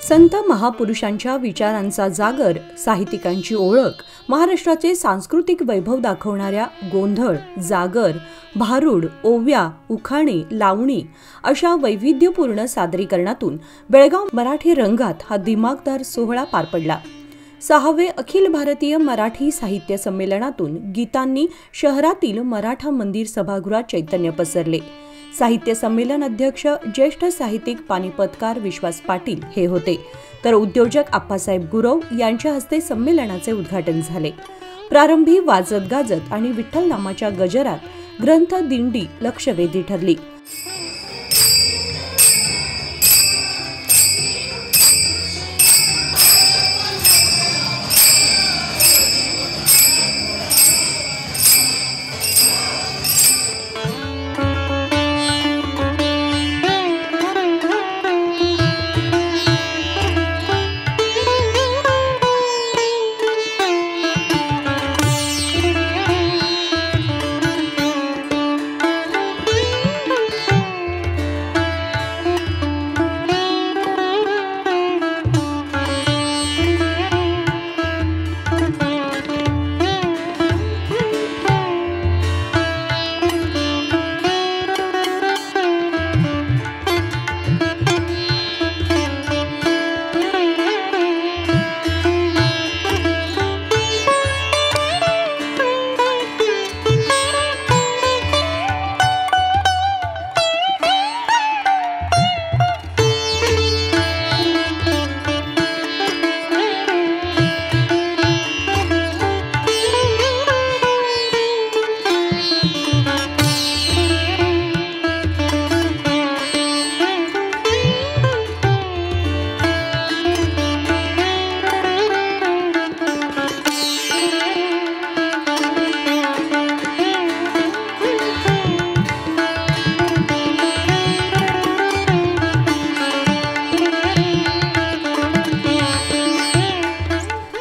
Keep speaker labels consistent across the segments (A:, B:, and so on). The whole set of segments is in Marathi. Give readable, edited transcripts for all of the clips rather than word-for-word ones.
A: संत महापुरुषांच्या विचारांचा जागर, साहित्यिकांची ओळख, महाराष्ट्राचे सांस्कृतिक वैभव दाखवणाऱ्या गोंधळ, जागर, भारूड, ओव्या, उखाणे, लावणी अशा वैविध्यपूर्ण सादरीकरणातून बेळगाव मराठी रंगात हा दिमागदार सोहळा पार पडला। 6वे अखिल भारतीय मराठी साहित्य संमेलनातून गीतांनी शहरातील मराठा मंदिर सभागृहात चैतन्य पसरले। साहित्य संमेलन अध्यक्ष ज्येष्ठ साहित्यिक पानिपतकार विश्वास पाटील हे होते, तर उद्योजक आप्पासाहेब गुरव यांच्या हस्ते संमेलनाचे उद्घाटन झाले। प्रारंभी वाजत गाजत आणि विठ्ठल नामाच्या गजरात ग्रंथ दिंडी लक्षवेधी ठरली।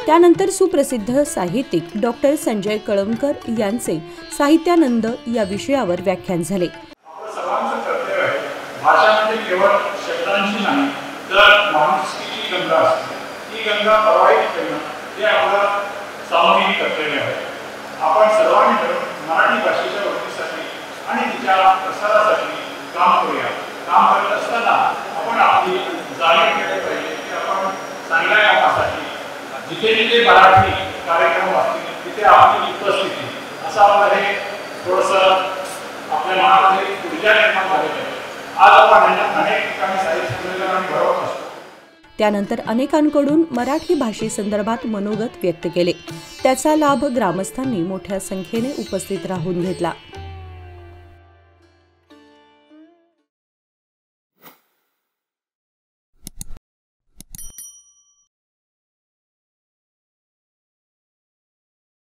A: त्यानंतर सुप्रसिद्ध साहित्यिक डॉक्टर संजय कळमकर यांचे साहित्यानंद या विषयावर व्याख्यान झाले।
B: सर्वांचं कर्तव्य आहे, भाषा म्हणजे केवळ शब्दांची नाही तर माणुसकीची गंगा असते। ही गंगा प्रवाहित करणं हे आपलं सामूहिक कर्तव्य आहे। आपण सर्वांनी मिळून मराठी भाषेच्या वृद्धीसाठी आणि तिच्या प्रसारासाठी काम करूया। काम करत असताना आपण आपली जाणीव केली पाहिजे की आपण चांगल्या कामासाठी जिथे जिथे मराठी कार्यक्रम असतील तिथे आपली उपस्थिती असं आपलं हे थोडंसं आपल्या मनामध्ये ऊर्जा निर्माण झालेली आहे। आज आपण अनेक ठिकाणी साहित्य संमेलनात भरवत असतो।
A: त्यानंतर अनेकांकडून मराठी भाषेसंदर्भात मनोगत व्यक्त केले। त्याचा लाभ ग्रामस्थांनी मोठ्या संख्येने उपस्थित राहून घेतला।